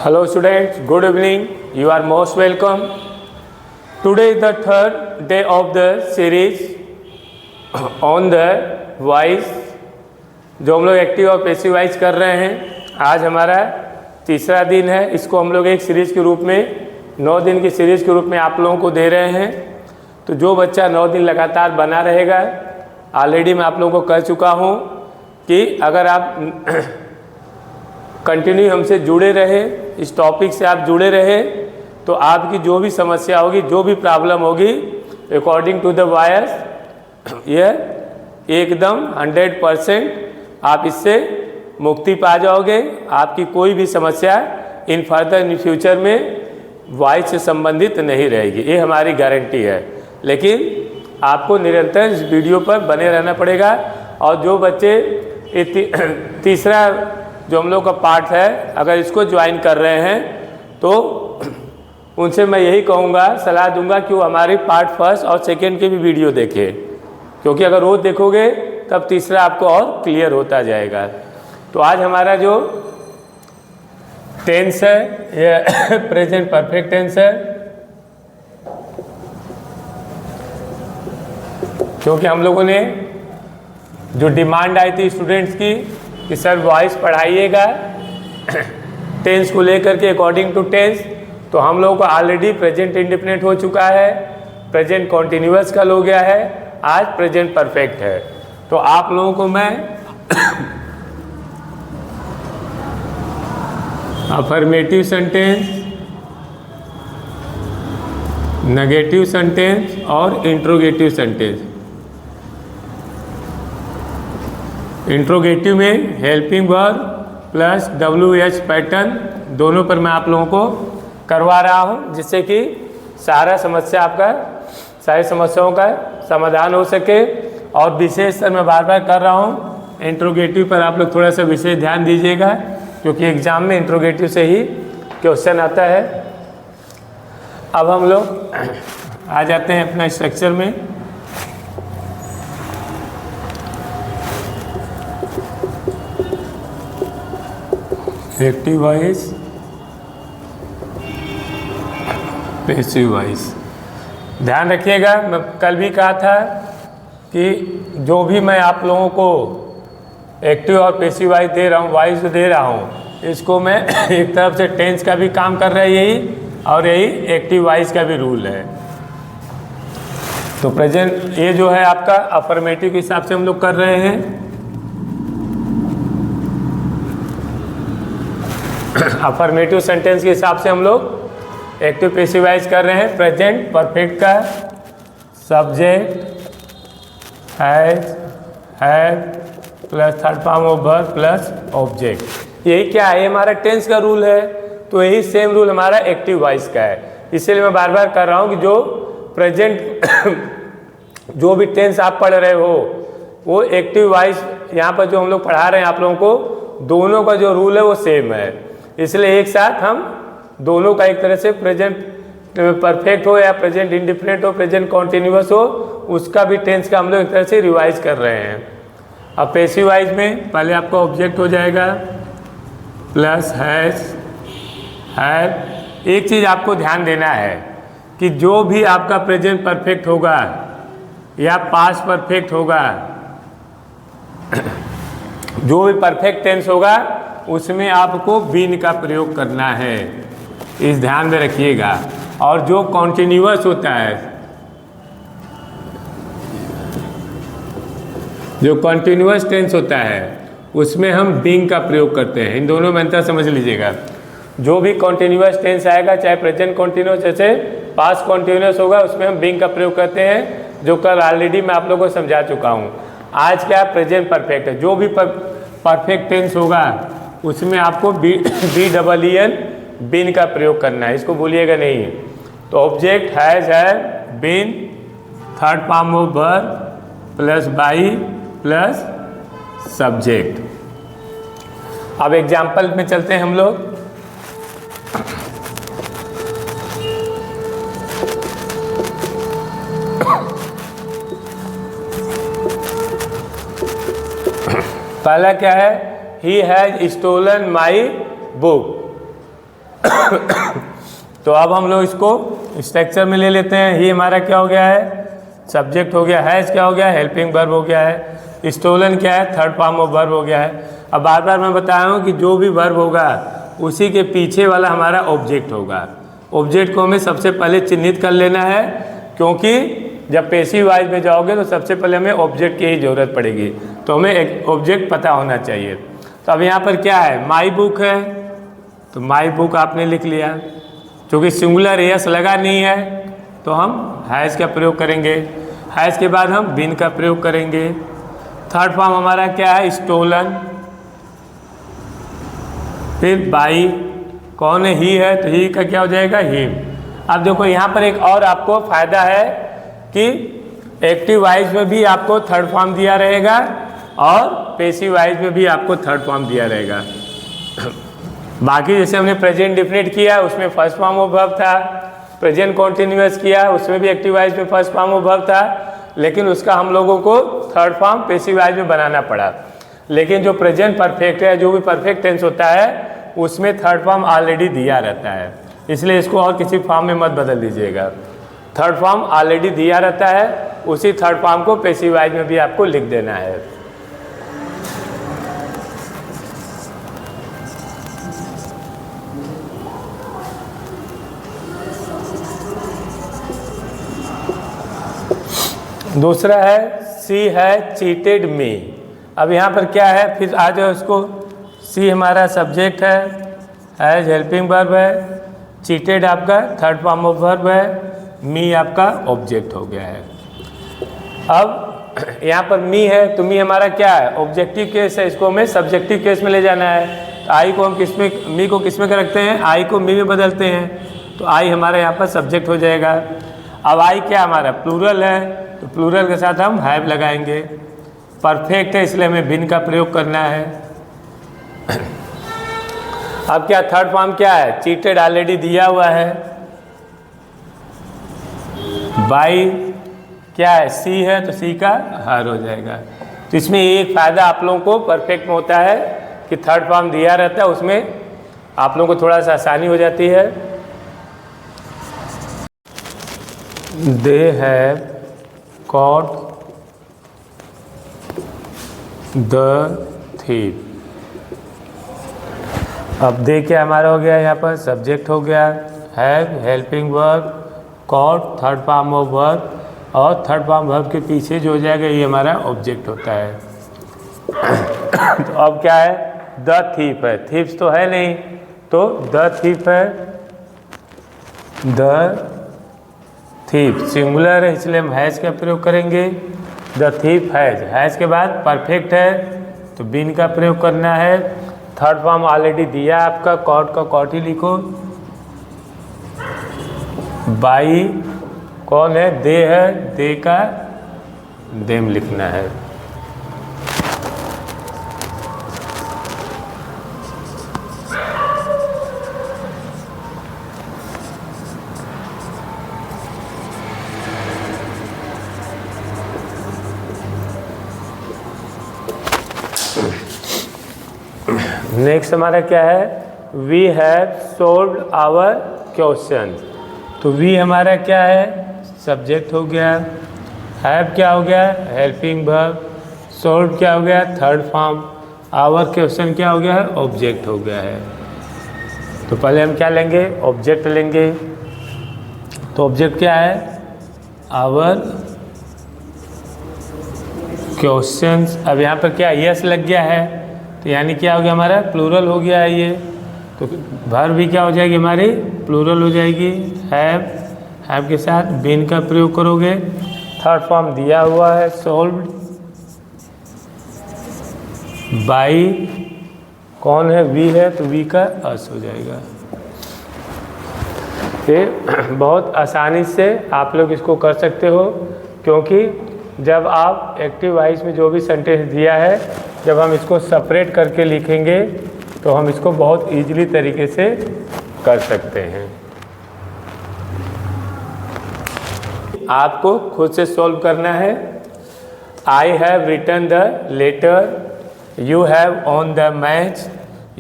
Hello students, good evening. You are most welcome. Today is the third day of the series on the voice जो हम लोग active और passive voice कर रहे हैं। आज हमारा तीसरा दिन है। इसको हम लोग एक सीरीज़ के रूप में 9 दिन की सीरीज़ के रूप में आप लोगों को दे रहे हैं। तो जो बच्चा 9 दिन लगातार बना रहेगा, ऑलरेडी मैं आप लोगों को कह चुका हूँ कि अगर आप कंटिन्यू हमसे जुड़े रहे, इस टॉपिक से आप जुड़े रहे, तो आपकी जो भी समस्या होगी, जो भी प्रॉब्लम होगी, अकॉर्डिंग टू द वॉइस ये एकदम 100% आप इससे मुक्ति पा जाओगे। आपकी कोई भी समस्या इन फर्दर इन फ्यूचर में वॉइस से संबंधित नहीं रहेगी, ये हमारी गारंटी है। लेकिन आपको निरंतर इस वीडियो पर बने रहना पड़ेगा। और जो बच्चे तीसरा जो हम लोग का पार्ट है, अगर इसको ज्वाइन कर रहे हैं तो उनसे मैं यही कहूँगा, सलाह दूंगा कि वो हमारे पार्ट फर्स्ट और सेकंड के भी वीडियो देखें, क्योंकि अगर वो देखोगे तब तीसरा आपको और क्लियर होता जाएगा। तो आज हमारा जो टेंस है ये प्रेजेंट परफेक्ट टेंस है, क्योंकि हम लोगों ने जो डिमांड आई थी स्टूडेंट्स की कि सर वॉइस पढ़ाइएगा टेंस को लेकर के अकॉर्डिंग टू टेंस, तो हम लोगों को ऑलरेडी प्रेजेंट इंडेफिनिट हो चुका है, प्रेजेंट कॉन्टिन्यूअस कल हो गया है, आज प्रेजेंट परफेक्ट है। तो आप लोगों को मैं अफर्मेटिव सेंटेंस, नेगेटिव सेंटेंस और इंट्रोगेटिव सेंटेंस। इंट्रोगेटिव में helping verb plus WH pattern दोनों पर मैं आप लोगों को करवा रहा हूं, जिससे कि सारी समस्याओं का समाधान हो सके। और विशेष सर मैं बार बार कर रहा हूं, इंट्रोगेटिव पर आप लोग थोड़ा सा विशेष ध्यान दीजिएगा, क्योंकि एग्जाम में इंट्रोगेटिव से ही क्वेश्चन आता है। अब हम लोग आ जाते हैं अपना स्ट्रक्चर में। Active voice, passive voice. ध्यान रखिएगा, मैं कल भी कहा था कि जो भी मैं आप लोगों को एक्टिव और पैसिव वॉइस दे रहा हूँ, वॉइस दे रहा हूँ, इसको मैं एक तरफ से टेंस का भी काम कर रहा है यही, और यही एक्टिव वॉइस का भी रूल है। तो प्रेजेंट ये जो है आपका अफर्मेटिव के हिसाब से हम लोग कर रहे हैं। अफर्मेटिव सेंटेंस के हिसाब से हम लोग एक्टिव पैसिव वॉइस कर रहे हैं। प्रेजेंट परफेक्ट का subject has, have plus third form of verb plus object. यही क्या है, ये हमारा टेंस का रूल है। तो यही सेम रूल हमारा एक्टिव वॉइस का है। इसलिए मैं बार बार कर रहा हूँ कि जो प्रेजेंट जो भी टेंस आप पढ़ रहे हो, वो एक्टिव वॉइस यहाँ पर जो हम लोग पढ़ा रहे हैं आप लोगों को, दोनों का जो रूल है वो सेम है। इसलिए एक साथ हम दोनों का एक तरह से प्रेजेंट परफेक्ट हो या प्रेजेंट इंडिफिनिट हो, प्रेजेंट कॉन्टिन्यूअस हो, उसका भी टेंस का हम लोग एक तरह से रिवाइज कर रहे हैं। अब पैसिव वॉइस में पहले आपका ऑब्जेक्ट हो जाएगा प्लस हैज, हैव। एक चीज़ आपको ध्यान देना है कि जो भी आपका प्रेजेंट परफेक्ट होगा या पास्ट परफेक्ट होगा, जो भी परफेक्ट टेंस होगा उसमें आपको बीन का प्रयोग करना है, इस ध्यान में रखिएगा। और जो कॉन्टिन्यूअस होता है, जो कॉन्टिन्यूअस टेंस होता है, उसमें हम बीइंग का प्रयोग करते हैं। इन दोनों में अंतर समझ लीजिएगा। जो भी कॉन्टिन्यूअस टेंस आएगा, चाहे प्रेजेंट कॉन्टिन्यूअस जैसे पास्ट कॉन्टिन्यूअस होगा, उसमें हम बीइंग का प्रयोग करते हैं, जो कल ऑलरेडी मैं आप लोगों को समझा चुका हूँ। आज क्या प्रेजेंट परफेक्ट है, जो भी परफेक्ट टेंस होगा उसमें आपको BEEN बीन का प्रयोग करना है, इसको भूलिएगा नहीं। तो object has, have, been, third form of verb plus by plus subject. अब एग्जाम्पल में चलते हैं हम लोग। पहला क्या है, he has stolen my book. तो अब हम लोग इसको स्ट्रक्चर में ले लेते हैं। ये हमारा क्या हो गया है, सब्जेक्ट हो गया, हैज़ क्या हो गया, हेल्पिंग वर्ब हो गया है, स्टोलन क्या है, थर्ड फॉर्म ऑफ वर्ब हो गया है। अब बार बार मैं बताया हूँ कि जो भी वर्ब होगा उसी के पीछे वाला हमारा ऑब्जेक्ट होगा। ऑब्जेक्ट को हमें सबसे पहले चिन्हित कर लेना है, क्योंकि जब पैसिव वॉइस में जाओगे तो सबसे पहले हमें ऑब्जेक्ट की ही ज़रूरत पड़ेगी, तो हमें एक ऑब्जेक्ट पता होना चाहिए। तो अब यहाँ पर क्या है, माई बुक है, तो माई बुक आपने लिख लिया। क्योंकि सिंगुलर यस लगा नहीं है तो हम हैज़ का प्रयोग करेंगे। हैज़ के बाद हम बिन का प्रयोग करेंगे। थर्ड फॉर्म हमारा क्या है, स्टोलन। फिर बाई, कौन है, ही है, तो ही का क्या हो जाएगा, हिम। अब देखो यहाँ पर एक और आपको फायदा है कि एक्टिव वॉइस में भी आपको थर्ड फॉर्म दिया रहेगा और पैसिव वॉइस में भी आपको थर्ड फॉर्म दिया रहेगा। बाकी जैसे हमने प्रेजेंट डिफिनेट किया उसमें फर्स्ट फॉर्म ऑफ वर्ब था, प्रेजेंट कॉन्टिन्यूअस किया उसमें भी एक्टिव वॉइस में फर्स्ट फॉर्म ऑफ वर्ब था, लेकिन उसका हम लोगों को थर्ड फॉर्म पैसिव वॉइस में बनाना पड़ा। लेकिन जो प्रेजेंट परफेक्ट है, जो भी परफेक्ट टेंस होता है, उसमें थर्ड फॉर्म ऑलरेडी दिया रहता है, इसलिए इसको और किसी फॉर्म में मत बदल दीजिएगा। थर्ड फॉर्म ऑलरेडी दिया रहता है, उसी थर्ड फॉर्म को पैसिव वॉइस में भी आपको लिख देना है। दूसरा है सी है चीटेड मी। अब यहाँ पर क्या है, फिर आ जाओ इसको, सी हमारा सब्जेक्ट है, हैज हेल्पिंग वर्ब है, चीटेड आपका थर्ड फॉर्म ऑफ वर्ब है, मी आपका ऑब्जेक्ट हो गया है। अब यहाँ पर मी है, तो मी हमारा क्या है, ऑब्जेक्टिव केस है, इसको हमें सब्जेक्टिव केस में ले जाना है। तो आई को हम किस में, मी को किस में रखते हैं, आई को मी में बदलते हैं, तो आई हमारा यहाँ पर सब्जेक्ट हो जाएगा। अब आई क्या हमारा प्लूरल है, तो प्लूरल के साथ हम हैव लगाएंगे। परफेक्ट है इसलिए हमें बिन का प्रयोग करना है। अब क्या थर्ड फॉर्म क्या है, चीटेड ऑलरेडी दिया हुआ है। बाई क्या है, सी है, तो सी का हर हो जाएगा। तो इसमें एक फ़ायदा आप लोगों को परफेक्ट में होता है कि थर्ड फॉर्म दिया रहता है, उसमें आप लोगों को थोड़ा सा आसानी हो जाती है। They have caught the thief। अब दे क्या हमारा हो गया, यहाँ पर सब्जेक्ट हो गया, have helping verb, caught third form of verb, और थर्ड फॉर्म वर्ब के पीछे जो हो जाएगा ये हमारा ऑब्जेक्ट होता है। तो अब क्या है, द थीफ है, थीफ्स तो है नहीं, तो द थीफ है, द थीफ सिंगुलर है इसलिए हम हैज़ का प्रयोग करेंगे। द थीफ हैज़ के बाद परफेक्ट है तो बिन का प्रयोग करना है। थर्ड फॉर्म ऑलरेडी दिया आपका, कॉट का कॉट ही लिखो। बाई कौन है, दे है, दे का देम लिखना है। नेक्स्ट हमारा क्या है, we have solved our question. तो वी हमारा क्या है, सब्जेक्ट हो गया, हैव क्या हो गया, हेल्पिंग वर्ब, सोल्व क्या हो गया, थर्ड फॉर्म, आवर क्वेश्चन क्या हो गया है, ऑब्जेक्ट हो गया है। तो पहले हम क्या लेंगे, ऑब्जेक्ट लेंगे। तो ऑब्जेक्ट क्या है, आवर क्वेश्चंस। अब यहाँ पर क्या यस लग गया है, तो यानी क्या हो गया हमारा, प्लूरल हो गया है ये, तो वर्ब भी क्या हो जाएगी हमारी, प्लूरल हो जाएगी। हैव के साथ बिन का प्रयोग करोगे। थर्ड फॉर्म दिया हुआ है, सोल्व्ड बाई कौन है, वी है, तो वी का अस हो जाएगा। फिर बहुत आसानी से आप लोग इसको कर सकते हो, क्योंकि जब आप एक्टिव वॉइस में जो भी सेंटेंस दिया है, जब हम इसको सेपरेट करके लिखेंगे तो हम इसको बहुत इजीली तरीके से कर सकते हैं। आपको खुद से सॉल्व करना है। I have written the letter, you have won the match,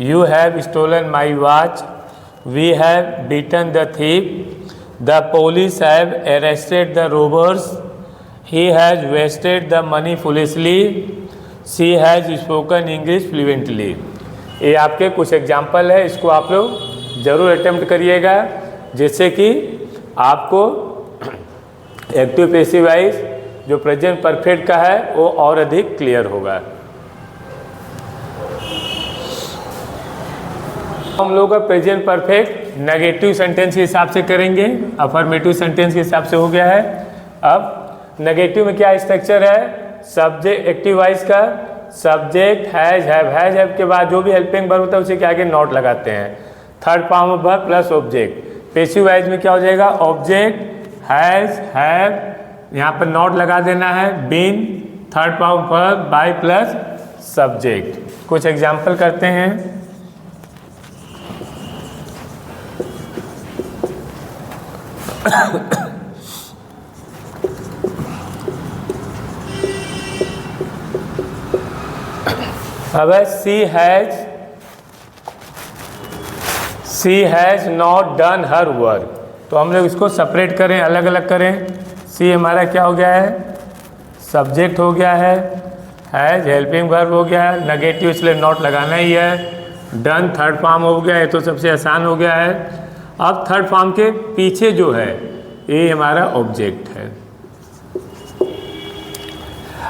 you have stolen my watch, we have beaten the thief, the police have arrested the robbers, he has wasted the money foolishly, she has spoken English fluently. ये आपके कुछ example है, इसको आप लोग ज़रूर attempt करिएगा, जिससे कि आपको एक्टिव पैसिव वॉइस जो प्रेजेंट परफेक्ट का है वो और अधिक क्लियर होगा। हम लोग का प्रेजेंट परफेक्ट नेगेटिव सेंटेंस के हिसाब से करेंगे, अफर्मेटिव सेंटेंस के हिसाब से हो गया है। अब नेगेटिव में क्या स्ट्रक्चर है, सब्जेक्ट एक्टिव वॉइस का सब्जेक्ट हैज के बाद जो भी हेल्पिंग वर्ब होता है उसे क्या आगे नॉट लगाते हैं, third form of verb plus object. Passive voice में क्या हो जाएगा, ऑब्जेक्ट हैज हैव, यहाँ पर नॉट लगा देना है, been third form of verb, by plus subject. कुछ एग्जाम्पल करते हैं। अब she has not done her work, तो हम लोग इसको सेपरेट करें, अलग अलग करें। सी हमारा क्या हो गया है, सब्जेक्ट हो गया है, हैज़ हेल्पिंग वर्ब हो गया है, नेगेटिव इसलिए नॉट लगाना ही है, डन थर्ड फॉर्म हो गया है, तो सबसे आसान हो गया है। अब थर्ड फॉर्म के पीछे जो है ये हमारा ऑब्जेक्ट है।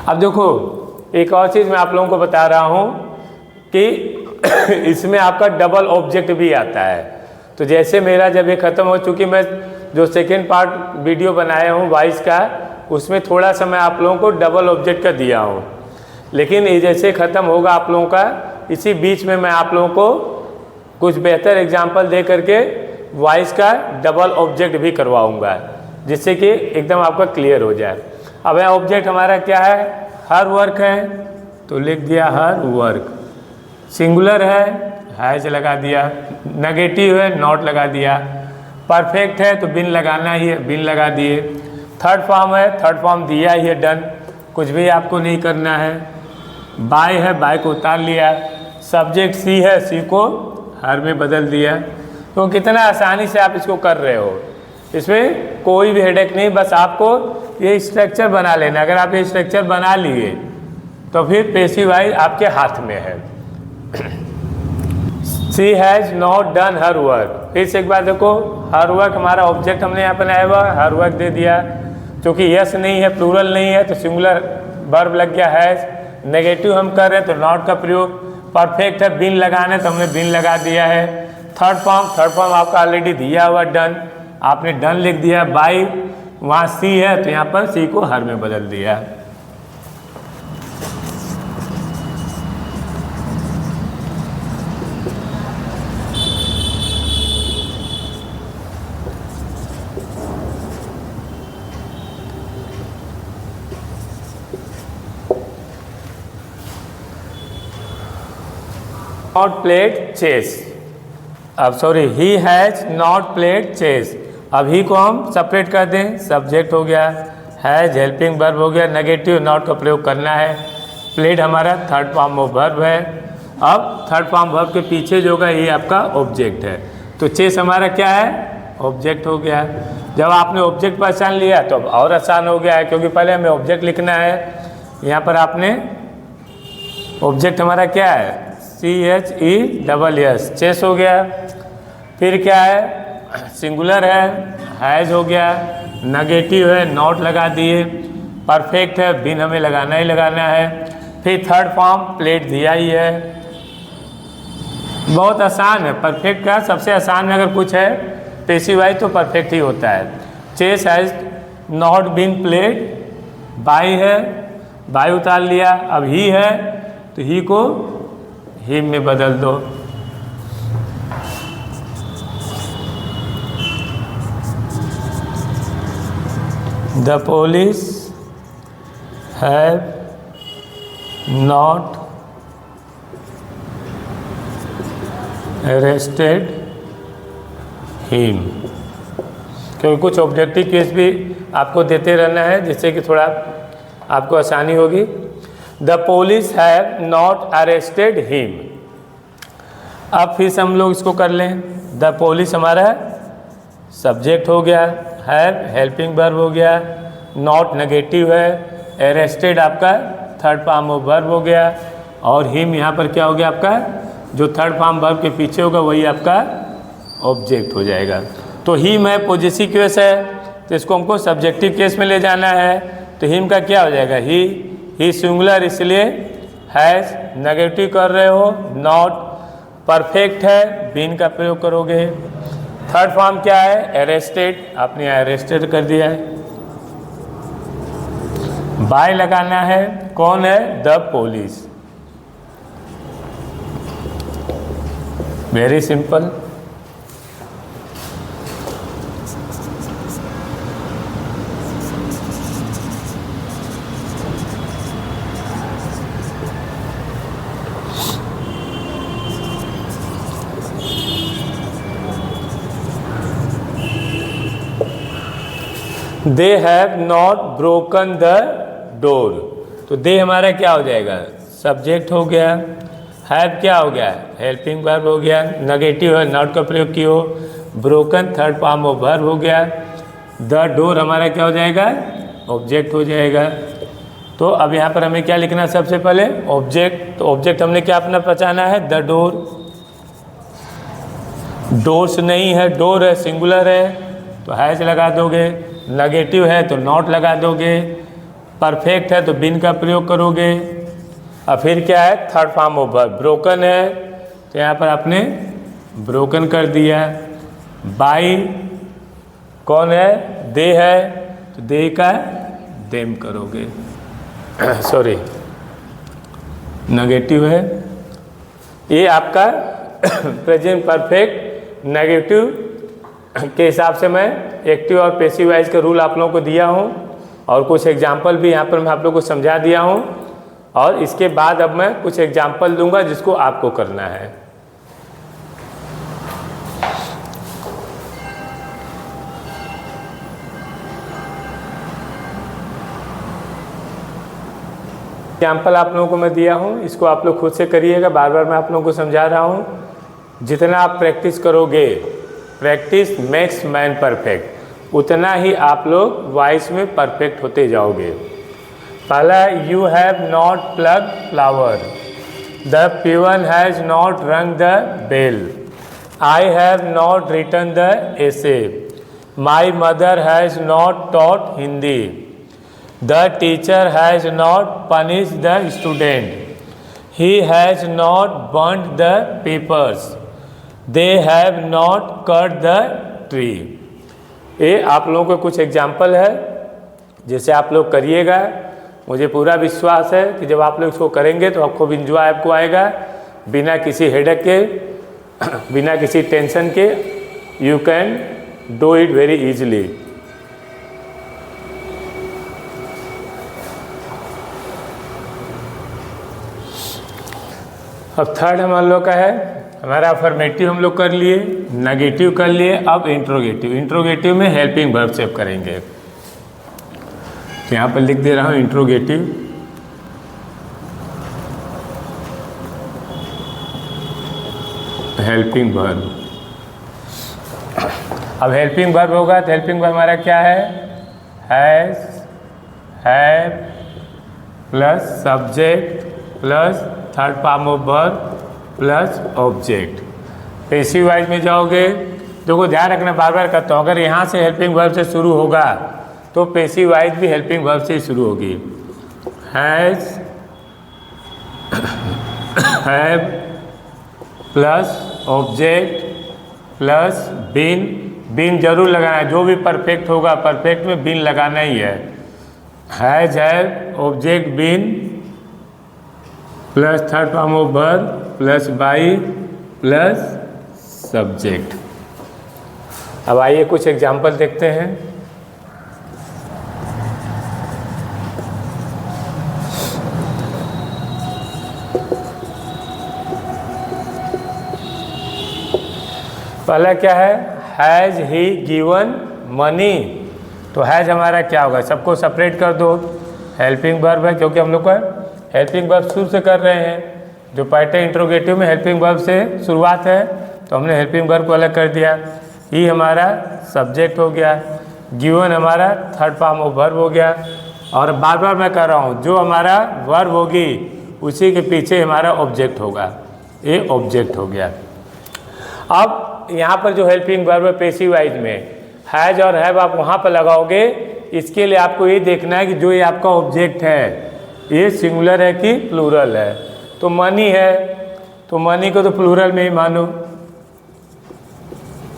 अब देखो एक और चीज़ मैं आप लोगों को बता रहा हूँ कि इसमें आपका डबल ऑब्जेक्ट भी आता है। तो जैसे मेरा जब ये ख़त्म हो, चूँकि मैं जो सेकेंड पार्ट वीडियो बनाया हूँ वॉइस का, उसमें थोड़ा सा मैं आप लोगों को डबल ऑब्जेक्ट का दिया हूँ, लेकिन ये जैसे ख़त्म होगा आप लोगों का, इसी बीच में मैं आप लोगों को कुछ बेहतर एग्जाम्पल दे करके वॉइस का डबल ऑब्जेक्ट भी करवाऊँगा, जिससे कि एकदम आपका क्लियर हो जाए। अब यह ऑब्जेक्ट हमारा क्या है, हर वर्क है, तो लिख दिया हर वर्क। सिंगुलर है, हैज लगा दिया, नेगेटिव है, नॉट लगा दिया, परफेक्ट है तो बिन लगाना ही है, बिन लगा दिए। थर्ड फॉर्म है, थर्ड फॉर्म दिया ही है, डन, कुछ भी आपको नहीं करना है। बाय है, बाय को उतार लिया। सब्जेक्ट सी है, सी को हर में बदल दिया। तो कितना आसानी से आप इसको कर रहे हो, इसमें कोई भी हेडेक नहीं, बस आपको ये स्ट्रक्चर बना लेना। अगर आप ये स्ट्रक्चर बना लिए तो फिर पैसिव वॉइस आपके हाथ में है। She has not done her work, फिर से एक बार देखो, हर वर्क हमारा ऑब्जेक्ट हमने यहाँ बनाया हुआ, हर वर्क दे दिया। क्योंकि यस नहीं है, प्लूरल नहीं है, तो सिंगुलर वर्ब लग गया हैज़। नेगेटिव हम कर रहे हैं तो नॉट का प्रयोग। परफेक्ट है, बिन लगाना है तो हमने बिन लगा दिया है। थर्ड फॉर्म आपका ऑलरेडी दिया हुआ डन, आपने डन लिख दिया। बाई वहाँ सी है तो यहाँ पर सी को हर में बदल दिया। नॉट प्लेड चेस, अब sorry, he has not played chess. अब ही को हम सेपरेट कर दें, सब्जेक्ट हो गया, हैज़ हेल्पिंग वर्ब हो गया, नेगेटिव नॉट का प्रयोग करना है। प्लेड हमारा थर्ड फॉर्म ऑफ वर्ब है। अब थर्ड फॉर्म वर्ब के पीछे जो होगा ये आपका ऑब्जेक्ट है, तो चेस हमारा क्या है, ऑब्जेक्ट हो गया। जब आपने ऑब्जेक्ट पहचान लिया तो अब और आसान हो गया है, क्योंकि पहले हमें ऑब्जेक्ट लिखना है। यहाँ पर आपने ऑब्जेक्ट हमारा क्या है, CHESS, चेस हो गया। फिर क्या है, सिंगुलर है, हैज़ हो गया, नेगेटिव है, नॉट लगा दिए। परफेक्ट है, बिन हमें लगाना ही लगाना है। फिर थर्ड फॉर्म प्लेड दिया ही है। बहुत आसान है, परफेक्ट का सबसे आसान में अगर कुछ है पैसिव वॉइस तो परफेक्ट ही होता है। Chess has not been played, by है, बाई उतार लिया। अब ही है तो ही को हिम में बदल दो। The police have not arrested him, क्योंकि कुछ ऑब्जेक्टिव केस भी आपको देते रहना है, जिससे कि थोड़ा आपको आसानी होगी। The police have not arrested him. अब फिर से हम लोग इसको कर लें। द पुलिस हमारा सब्जेक्ट हो गया, हैव हेल्पिंग वर्ब हो गया, नॉट नेगेटिव है, अरेस्टेड आपका थर्ड फॉर्म ऑफ वर्ब हो गया, और हिम यहाँ पर क्या हो गया आपका, जो थर्ड फॉर्म वर्ब के पीछे होगा वही आपका ऑब्जेक्ट हो जाएगा। तो हिम है पॉजेसिव केस है, तो इसको हमको सब्जेक्टिव केस में ले जाना है, तो हिम का क्या हो जाएगा, ही सिंगुलर इसलिए, हैज़ नेगेटिव कर रहे हो, नॉट परफेक्ट है, बीन का प्रयोग करोगे। थर्ड फॉर्म क्या है, अरेस्टेड, आपने अरेस्टेड कर दिया है। बाय लगाना है, कौन है, the police, very simple. They have not broken the door, तो दे हमारा क्या हो जाएगा, सब्जेक्ट हो गया, हैव क्या हो गया, हेल्पिंग वर्ब हो गया, नेगेटिव है, नॉट का प्रयोग किया, broken third form of verb हो गया, द डोर हमारा क्या हो जाएगा, ऑब्जेक्ट हो जाएगा। तो अब यहाँ पर हमें क्या लिखना है, सबसे पहले ऑब्जेक्ट, तो ऑब्जेक्ट हमने क्या अपना पहचाना है, द डोर, डोर्स नहीं है, डोर है, सिंगुलर है, तो हैज लगा दोगे, नेगेटिव है तो नॉट लगा दोगे, परफेक्ट है तो बिन का प्रयोग करोगे, और फिर क्या है, third form of verb, broken है तो यहाँ पर आपने ब्रोकन कर दिया, बाई कौन है, दे है, तो दे का देम करोगे, सॉरी नेगेटिव है, ये आपका प्रेजेंट परफेक्ट नेगेटिव के हिसाब से मैं एक्टिव और पैसिव वाइज का रूल आप लोगों को दिया हूँ, और कुछ एग्जाम्पल भी यहाँ पर मैं आप लोगों को समझा दिया हूँ, और इसके बाद अब मैं कुछ एग्जाम्पल दूंगा जिसको आपको करना है। एग्जाम्पल आप लोगों को मैं दिया हूँ, इसको आप लोग खुद से करिएगा, बार बार मैं आप लोगों को समझा रहा हूँ। जितना आप प्रैक्टिस करोगे, प्रैक्टिस मेक्स मैन परफेक्ट, उतना ही आप लोग वॉइस में परफेक्ट होते जाओगे। पहला, you have not plug flower, the peon has not rung the bell, I have not written the essay, my mother has not taught Hindi, the teacher has not punish the student, he has not burned the papers, they have not cut the tree. ये आप लोगों को कुछ example है, जैसे आप लोग करिएगा, मुझे पूरा विश्वास है कि जब आप लोग इसको करेंगे तो आपको इंजॉय आपको आएगा, बिना किसी हेडेक के, बिना किसी टेंशन के, you can do it very easily. अब थर्ड हम लोग का है, हमारा अफर्मेटिव हम लोग कर लिए, नेगेटिव कर लिए, अब इंट्रोगेटिव। इंट्रोगेटिव में हेल्पिंग वर्ब सेव करेंगे, तो यहाँ पर लिख दे रहा हूँ इंट्रोगेटिव। हेल्पिंग वर्ब, अब हेल्पिंग वर्ब होगा तो हेल्पिंग वर्ब हमारा क्या है, has, have plus subject plus third form of verb plus object. Passive wise में जाओगे, देखो ध्यान रखना, बार बार करता हूँ, अगर यहाँ से हेल्पिंग वर्ब से शुरू होगा तो पैसिव वाइज भी हेल्पिंग वर्ब से ही शुरू होगी। Has, have plus object plus been, been जरूर लगाना है, जो भी परफेक्ट होगा परफेक्ट में बीन लगाना ही है। Has, have, object been plus third form of verb plus by plus subject. अब आइए कुछ एग्जाम्पल देखते हैं। पहला क्या है, हैज़ ही गिवन मनी, तो हैज़ हमारा क्या होगा, सबको सेपरेट कर दो, हेल्पिंग वर्ब है क्योंकि हम लोग का हेल्पिंग वर्ब शुरू से कर रहे हैं, जो पार्ट है इंट्रोगेटिव में हेल्पिंग वर्ब से शुरुआत है, तो हमने हेल्पिंग वर्ब को अलग कर दिया। ही हमारा सब्जेक्ट हो गया, गिवन हमारा थर्ड फॉर्म ऑफ वर्ब हो गया। और बार बार मैं कह रहा हूँ, जो हमारा वर्ब होगी उसी के पीछे हमारा ऑब्जेक्ट होगा, ये ऑब्जेक्ट हो गया। अब यहाँ पर जो हेल्पिंग वर्ब है पैसिव वाइज में हैज और हैव आप वहाँ पर लगाओगे। इसके लिए आपको ये देखना है कि जो ये आपका ऑब्जेक्ट है ये सिंगुलर है कि प्लूरल है। तो मनी है तो मनी को तो प्लूरल में ही मानो,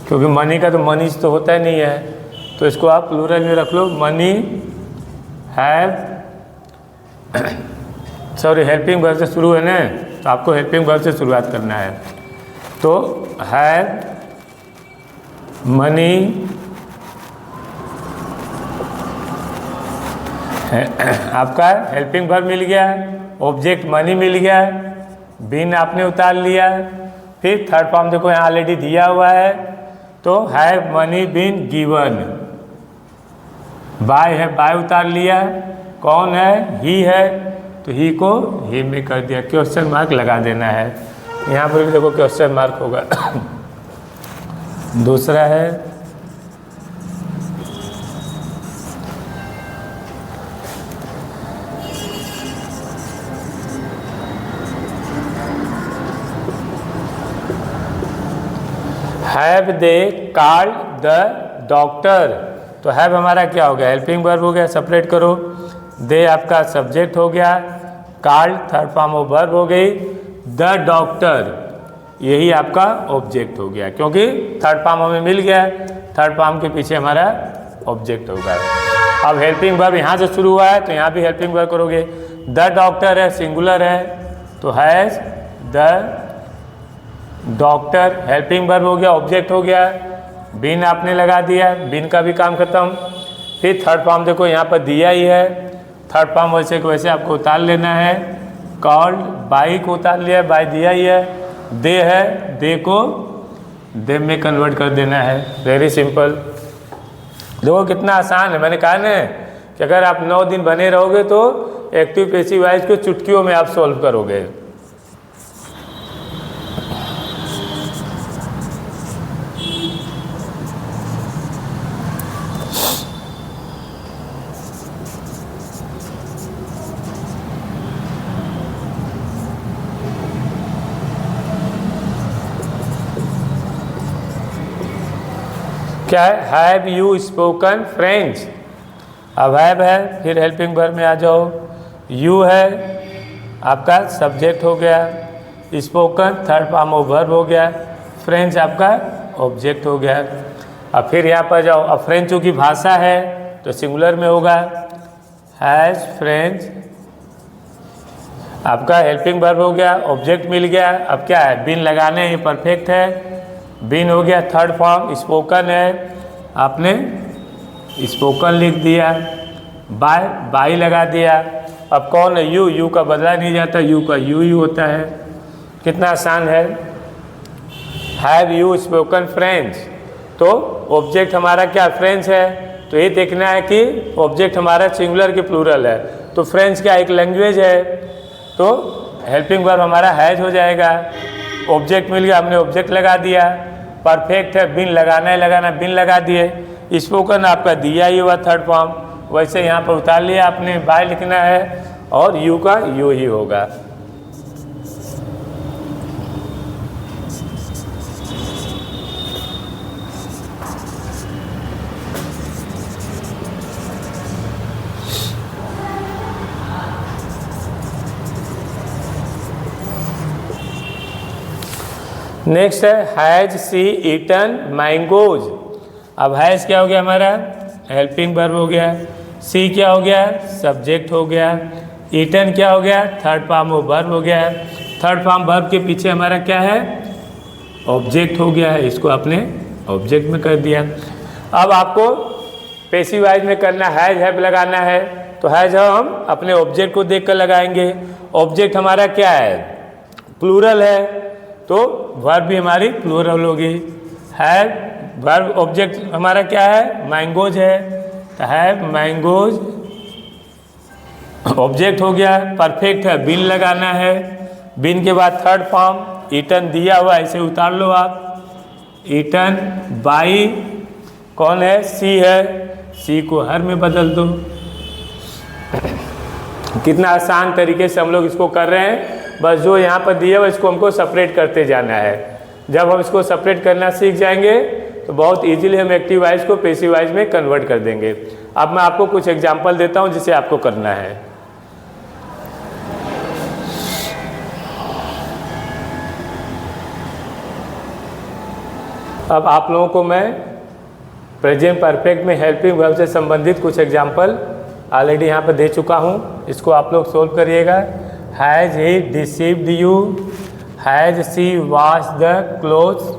क्योंकि मनी का तो मनीज तो होता ही नहीं है, तो इसको आप प्लूरल में रख लो। Money have, sorry helping verb से शुरू है ना, तो आपको हेल्पिंग वर्ब से शुरुआत करना है। तो हैव मनी आपका हेल्पिंग वर्ब मिल गया, ऑब्जेक्ट मनी मिल गया, बीन आपने उतार लिया। फिर थर्ड फॉर्म देखो यहाँ ऑलरेडी दिया हुआ है, तो have money been given. By है, बाय उतार लिया। कौन है? ही है, तो ही को ही में कर दिया। क्वेश्चन मार्क लगा देना है, यहाँ पर भी देखो क्वेश्चन मार्क होगा। दूसरा है have they called the doctor. तो हैव हमारा क्या हो गया? हेल्पिंग वर्ब हो गया, सेपरेट करो। दे आपका सब्जेक्ट हो गया, called third form of verb हो गई, द डॉक्टर यही आपका ऑब्जेक्ट हो गया, क्योंकि थर्ड फॉर्म हमें मिल गया, थर्ड फॉर्म के पीछे हमारा ऑब्जेक्ट होगा। अब हेल्पिंग वर्ब यहाँ से शुरू हुआ है तो यहाँ भी हेल्पिंग वर्ब करोगे। द डॉक्टर है, सिंगुलर है, तो has the doctor helping verb हो गया, ऑब्जेक्ट हो गया। बीन आपने लगा दिया, बीन का भी काम खत्म। फिर थर्ड फॉर्म देखो यहाँ पर दिया ही है, थर्ड फॉर्म वैसे को वैसे आपको उतार लेना है। कॉल्ड बाई को उतार लिया, बाई दिया ही है। दे है, दे को दे में कन्वर्ट कर देना है। Very simple. देखो कितना आसान है। मैंने कहा ना कि अगर आप 9 दिन बने रहोगे तो एक्टिव पैसिव वॉइस को चुटकियों में आप सॉल्व करोगे। क्या है? Have you spoken French. अब हैव है, फिर हेल्पिंग वर्ब में आ जाओ। यू है आपका सब्जेक्ट हो गया, spoken third form of verb हो गया, फ्रेंच आपका ऑब्जेक्ट हो गया। अब फिर यहाँ पर जाओ। अब फ्रेंच चूँकि भाषा है तो सिंगुलर में होगा, हैज फ्रेंच आपका हेल्पिंग वर्ब हो गया, ऑब्जेक्ट मिल गया। अब क्या है? बीन लगाने ही परफेक्ट है, बीन हो गया थर्ड फॉर्म। स्पोकन है, आपने स्पोकन लिख दिया। बाय, बाई लगा दिया। अब कौन है? यू, यू का बदला नहीं जाता, यू का यू ही होता है। कितना आसान है। हैव यू स्पोकन फ्रेंच, तो ऑब्जेक्ट हमारा क्या? फ्रेंच है, तो ये देखना है कि ऑब्जेक्ट हमारा सिंगुलर की प्लूरल है। तो फ्रेंच क्या? एक लैंग्वेज है, तो हेल्पिंग वर्ब हमारा हैज हो जाएगा। ऑब्जेक्ट मिल गया, हमने ऑब्जेक्ट लगा दिया। परफेक्ट है, बिन लगाना है, लगाना बिन लगा दिए। स्पोकन आपका दिया ही हुआ थर्ड फॉर्म, वैसे यहाँ पर उतार लिया आपने। बाय लिखना है और यू का यू ही होगा। नेक्स्ट है हैज सी ईटन मैंगोज। अब हैज क्या हो गया हमारा? हेल्पिंग वर्ब हो गया। सी क्या हो गया? सब्जेक्ट हो गया। ईटन क्या हो गया? थर्ड फॉर्म ऑफ वर्ब हो गया। थर्ड फॉर्म वर्ब के पीछे हमारा क्या है? ऑब्जेक्ट हो गया है, इसको आपने ऑब्जेक्ट में कर दिया। अब आपको पैसिव वॉइस में करना हैज हैव लगाना है, तो हैज हम अपने ऑब्जेक्ट को देखकर लगाएंगे। ऑब्जेक्ट हमारा क्या है? प्लूरल है, तो वर्ब भी हमारी प्लूरल होगी। हैव वर्ब, ऑब्जेक्ट हमारा क्या है? मैंगोज है, तो हैव मैंगोज ऑब्जेक्ट हो गया। परफेक्ट है, बिन लगाना है। बिन के बाद थर्ड फॉर्म ईटन दिया हुआ, ऐसे उतार लो आप। ईटन बाई कौन है, सी है, सी को हर में बदल दो। कितना आसान तरीके से हम लोग इसको कर रहे हैं। बस जो यहाँ पर दिया है इसको हमको सेपरेट करते जाना है। जब हम इसको सेपरेट करना सीख जाएंगे तो बहुत इजीली हम एक्टिव वॉइस को पैसिव वॉइस में कन्वर्ट कर देंगे। अब मैं आपको कुछ एग्जांपल देता हूँ जिसे आपको करना है। अब आप लोगों को मैं प्रेजेंट परफेक्ट में हेल्पिंग वर्ब से संबंधित कुछ एग्जांपल ऑलरेडी यहाँ पर दे चुका हूँ, इसको आप लोग सोल्व करिएगा। Has he deceived you, has she wash the clothes,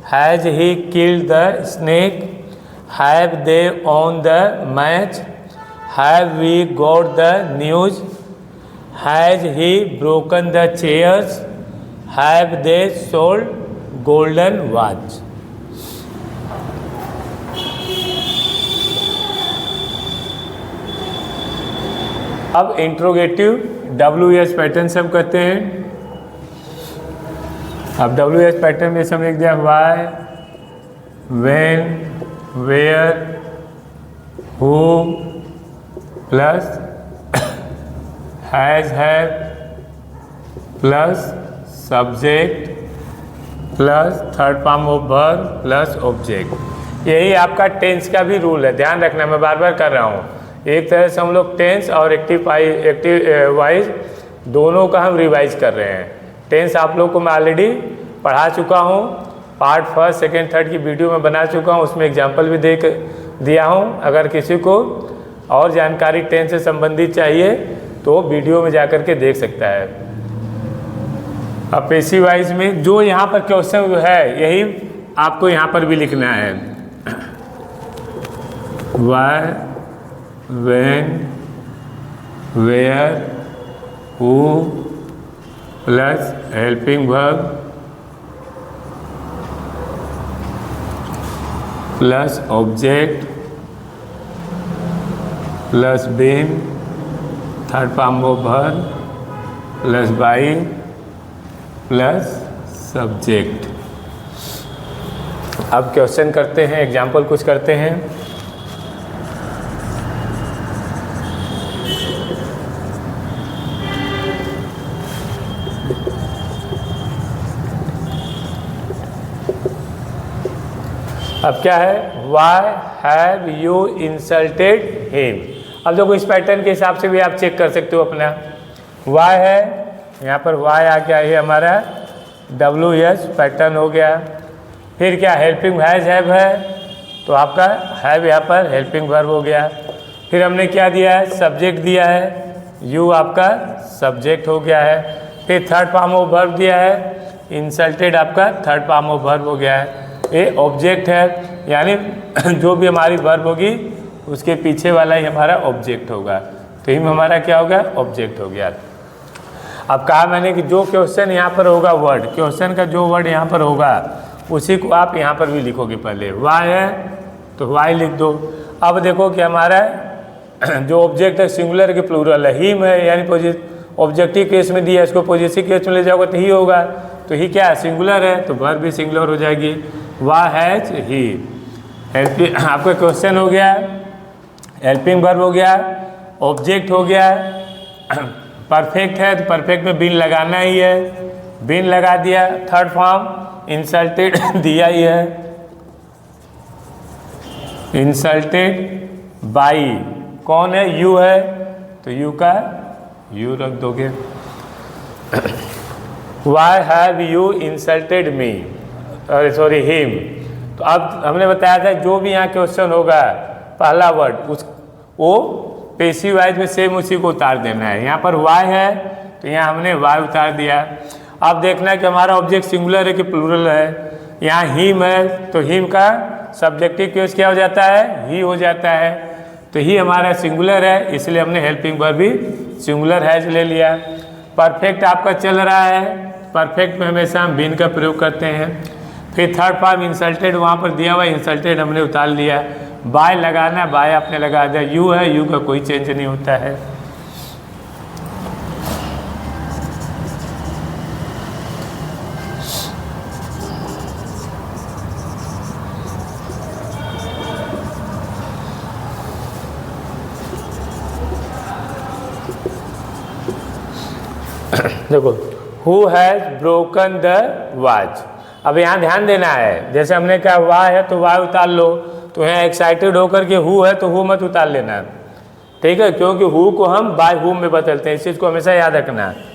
has he killed the snake, have they won the match, have we got the news, has he broken the chairs, have they sold golden watch. अब interrogative WS pattern से हम कहते हैं। अब WS pattern में हम लिख दिया why, when, where, who plus has have plus subject plus third form of verb plus object. यही आपका टेंस का भी रूल है, ध्यान रखना, मैं बार बार कर रहा हूँ। एक तरह से हम लोग टेंस और एक्टिव वाइज दोनों का हम रिवाइज कर रहे हैं। टेंस आप लोग को मैं ऑलरेडी पढ़ा चुका हूँ, पार्ट फर्स्ट सेकेंड थर्ड की वीडियो में बना चुका हूँ, उसमें एग्जांपल भी दे दिया हूँ। अगर किसी को और जानकारी टेंस से संबंधित चाहिए तो वीडियो में जा कर के देख सकता है। अब पैसिव वॉइस में जो यहाँ पर क्वेश्चन है यही आपको यहाँ पर भी लिखना है। Why, when, where, who plus helping verb plus object plus been third form of verb plus by plus subject. अब क्वेश्चन करते हैं, एग्जाम्पल कुछ करते हैं। अब क्या है, why have you insulted him. अब देखो इस पैटर्न के हिसाब से भी आप चेक कर सकते हो अपना। वाई है, यहाँ पर वाई आ गया, ये हमारा WS पैटर्न हो गया। फिर क्या, हेल्पिंग हैज़ हैव है तो आपका हैव यहाँ पर हेल्पिंग वर्ब हो गया। फिर हमने क्या दिया है, सब्जेक्ट दिया है, यू आपका सब्जेक्ट हो गया है। फिर थर्ड फॉर्म ऑफ वर्ब दिया है, इंसल्टेड आपका थर्ड फॉर्म ऑफ वर्ब हो गया है। ये ऑब्जेक्ट है, यानी जो भी हमारी वर्ब होगी उसके पीछे वाला ही हमारा ऑब्जेक्ट होगा। तो ही हमारा क्या होगा, ऑब्जेक्ट हो गया। अब कहा मैंने कि जो क्वेश्चन यहाँ पर होगा वर्ड, क्वेश्चन का जो वर्ड यहाँ पर होगा उसी को आप यहाँ पर भी लिखोगे। पहले वाई है तो वाई लिख दो। अब देखो कि हमारा जो ऑब्जेक्ट है सिंगुलर के प्लूरल है, हिम है, यानी ऑब्जेक्टिव केस में दिया, इसको पॉजिटिव केस में ले जाओगे तो ही होगा। तो ही क्या है, सिंगुलर है तो वर्ब भी सिंगुलर हो जाएगी। वाई हैज ही, हेल्पिंग आपका क्वेश्चन हो गया, हेल्पिंग वर्ब हो गया, ऑब्जेक्ट हो गया। परफेक्ट है तो परफेक्ट में बिन लगाना ही है, बिन लगा दिया। थर्ड फॉर्म इंसल्टेड दिया ही है, इंसल्टेड बाई कौन है, यू है, तो यू का यू रख दोगे। Why have you insulted me, sorry him. तो अब हमने बताया था जो भी यहाँ क्वेश्चन होगा पहला वर्ड उस वो पैसिव वॉइस में सेम उसी को उतार देना है। यहाँ पर वाई है तो यहाँ हमने वाई उतार दिया। अब देखना है कि हमारा ऑब्जेक्ट सिंगुलर है कि प्लूरल है। यहाँ हिम है तो हिम का सब्जेक्टिव केस क्या हो जाता है, ही हो जाता है। तो ही हमारा सिंगुलर है, इसलिए हमने हेल्पिंग वर्ब भी सिंगुलर हैज ले लिया। परफेक्ट आपका चल रहा है, परफेक्ट में हमेशा हम बिन का प्रयोग करते हैं। फिर थर्ड फॉर्म इंसल्टेड वहाँ पर दिया हुआ, इंसल्टेड हमने उतार लिया। बाय लगाना, बाय आपने लगा दिया। यू है, यू का कोई चेंज नहीं होता है। देखो who has broken the watch. अब यहाँ ध्यान देना है, जैसे हमने कहा वाह है तो वाह उतार लो, तो यहाँ एक्साइटेड होकर के हु है तो हु मत उतार लेना, ठीक है, क्योंकि हु को हम बाय हुम में बदलते हैं, इस चीज़ को हमेशा याद रखना है।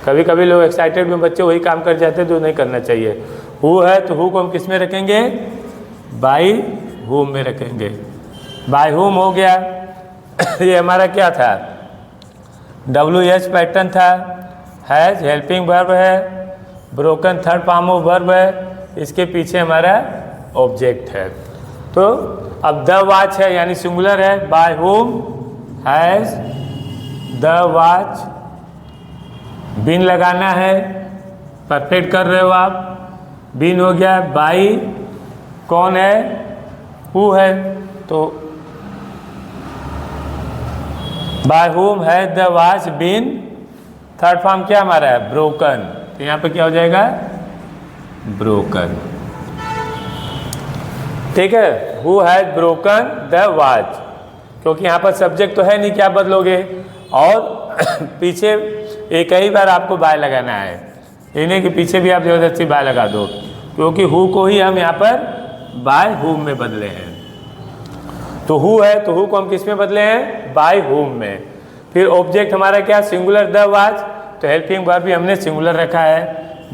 कभी कभी लोग एक्साइटेड में बच्चे वही काम कर जाते हैं जो नहीं करना चाहिए। हु है तो हु को हम किस में रखेंगे, बाय हुम में रखेंगे। बाय हुम हो गया। ये हमारा क्या था, WH पैटर्न था। हैज़ हेल्पिंग वर्ब है, broken third form of verb है, इसके पीछे हमारा ऑब्जेक्ट है। तो अब द वॉच है यानी सिंगुलर है, by whom has the watch, been लगाना है, परफेक्ट कर रहे हो आप, बीन हो गया। बाय कौन है, हु है, तो by whom has the watch been, third form क्या हमारा है, ब्रोकन, तो यहाँ पे क्या हो जाएगा, ब्रोकन, ठीक है। Who has broken the watch, क्योंकि यहाँ पर सब्जेक्ट तो है नहीं, क्या बदलोगे, और पीछे एक ही बार आपको बाय लगाना है, इन्हें के पीछे भी आप जबरदस्ती बाय लगा दो, क्योंकि हु को ही हम यहाँ पर बाय हुम में बदले हैं। तो हु है तो हु को हम किस में बदले हैं, बाय हुम में। फिर ऑब्जेक्ट हमारा क्या, सिंगुलर द वॉच, तो हेल्पिंग वर्ब भी हमने सिंगुलर रखा है,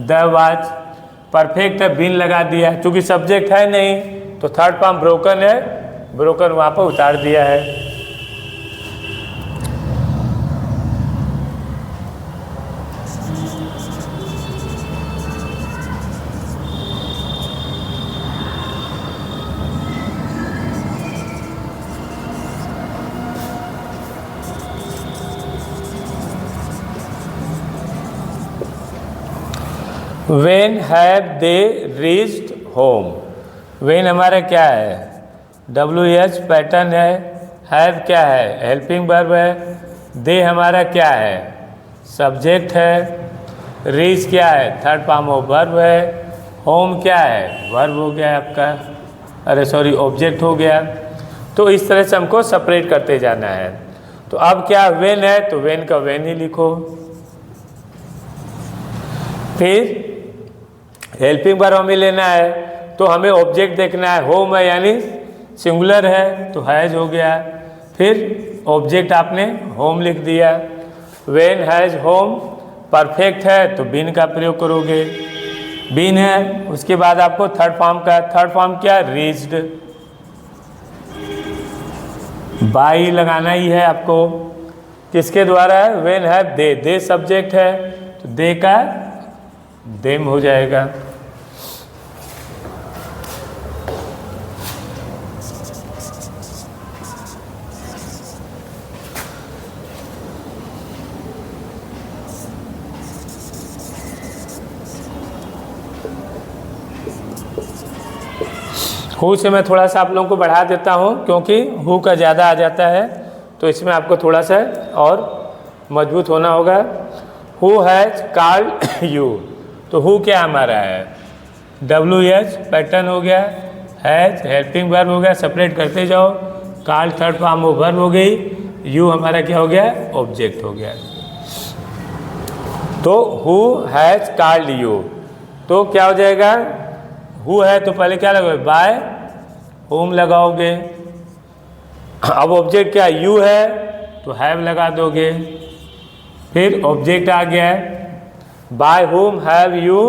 द वॉच। परफेक्ट है, बीन लगा दिया, क्योंकि सब्जेक्ट है नहीं, तो थर्ड फॉर्म ब्रोकन है, ब्रोकन वहाँ पर उतार दिया है। When have they reached home? When हमारा क्या है, WH पैटर्न है, have क्या है, हेल्पिंग वर्ब है, they हमारा क्या है, सब्जेक्ट है, reach क्या है, थर्ड फॉर्म ऑफ वर्ब है, home क्या है, वर्ब हो गया आपका, अरे सॉरी ऑब्जेक्ट हो गया। तो इस तरह से हमको सेपरेट करते जाना है। तो अब क्या when है, तो when का when ही लिखो। फिर हेल्पिंग वर्ब हमें लेना है, तो हमें ऑब्जेक्ट देखना है, होम है यानी सिंगुलर है, तो हैज़ हो गया। फिर ऑब्जेक्ट आपने होम लिख दिया। व्हेन हैज़ होम, परफेक्ट है तो बीन का प्रयोग करोगे, बीन है, उसके बाद आपको थर्ड फॉर्म का, थर्ड फॉर्म क्या, रीच्ड, बाई लगाना ही है आपको, किसके द्वारा है, व्हेन हैव दे सब्जेक्ट है, तो दे का देम हो जाएगा। हु से मैं थोड़ा सा आप लोगों को बढ़ा देता हूँ, क्योंकि हु का ज़्यादा आ जाता है, तो इसमें आपको थोड़ा सा और मजबूत होना होगा। हु हैज़ कॉल्ड यू, तो हु क्या हमारा है, WH पैटर्न हो गया, हैज़ हेल्पिंग वर्ब हो गया, सेपरेट करते जाओ, called third form of verb हो गई, यू हमारा क्या हो गया, ऑब्जेक्ट हो गया। तो हु हैज़ कॉल्ड यू, तो क्या हो जाएगा, हु है तो पहले क्या लगोगे, बाय होम लगाओगे। अब ऑब्जेक्ट क्या, यू है, तो हैव लगा दोगे। फिर ऑब्जेक्ट आ गया है, by whom have you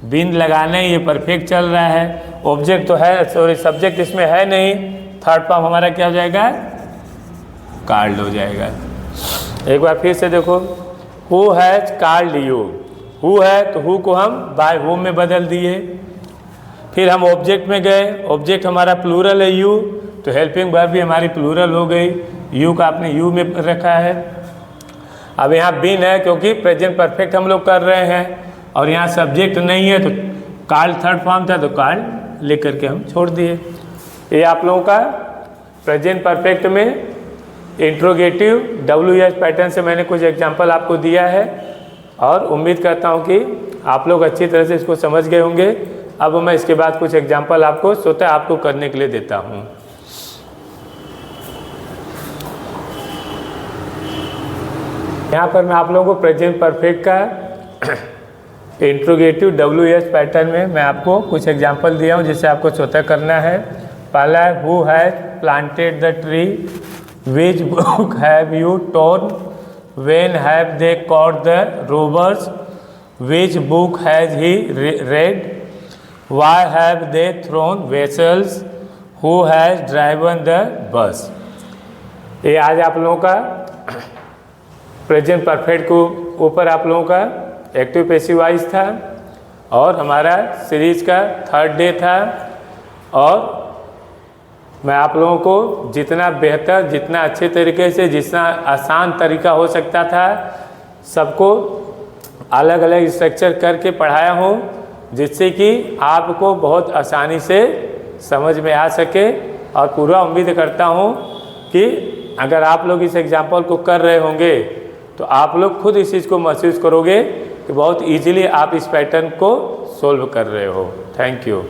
been लगाने, ये परफेक्ट चल रहा है, ऑब्जेक्ट तो है, सॉरी सब्जेक्ट इसमें है नहीं, थर्ड फॉर्म हमारा क्या हो जाएगा, कॉल्ड हो जाएगा। एक बार फिर से देखो, who has called you, who है तो हु को हम बाय होम में बदल दिए। फिर हम ऑब्जेक्ट में गए, ऑब्जेक्ट हमारा प्लूरल है यू, तो हेल्पिंग वर्ब भी हमारी प्लूरल हो गई, यू का आपने यू में रखा है। अब यहाँ बीन है, क्योंकि प्रेजेंट परफेक्ट हम लोग कर रहे हैं, और यहाँ सब्जेक्ट नहीं है, तो कॉल्ड थर्ड फॉर्म था, तो कॉल्ड लिख करके हम छोड़ दिए। ये आप लोगों का प्रेजेंट परफेक्ट में इंट्रोगेटिव WH पैटर्न से मैंने कुछ एग्जाम्पल आपको दिया है, और उम्मीद करता हूँ कि आप लोग अच्छी तरह से इसको समझ गए होंगे। अब मैं इसके बाद कुछ एग्जाम्पल आपको स्वतः आपको करने के लिए देता हूँ। यहाँ पर मैं आप लोगों को प्रेजेंट परफेक्ट का इंट्रोगेटिव WS पैटर्न में मैं आपको कुछ एग्जांपल दिया हूँ जिससे आपको स्वतः करना है। पहला है who has planted the tree, which book have you torn, when have they caught the robbers, which book has he read, why have they thrown vessels, who has driven the bus. ये आज आप लोगों का present perfect को ऊपर आप लोगों का एक्टिव पैसिव वॉइस था और हमारा सीरीज का 3rd डे था। और मैं आप लोगों को जितना बेहतर, जितना अच्छे तरीके से, जितना आसान तरीका हो सकता था सबको अलग अलग स्ट्रक्चर करके पढ़ाया हूँ, जिससे कि आपको बहुत आसानी से समझ में आ सके। और पूरा उम्मीद करता हूँ कि अगर आप लोग इस एग्जाम्पल को कर रहे होंगे तो आप लोग खुद इस चीज़ को महसूस करोगे कि बहुत इजीली आप इस पैटर्न को सोल्व कर रहे हो। Thank you.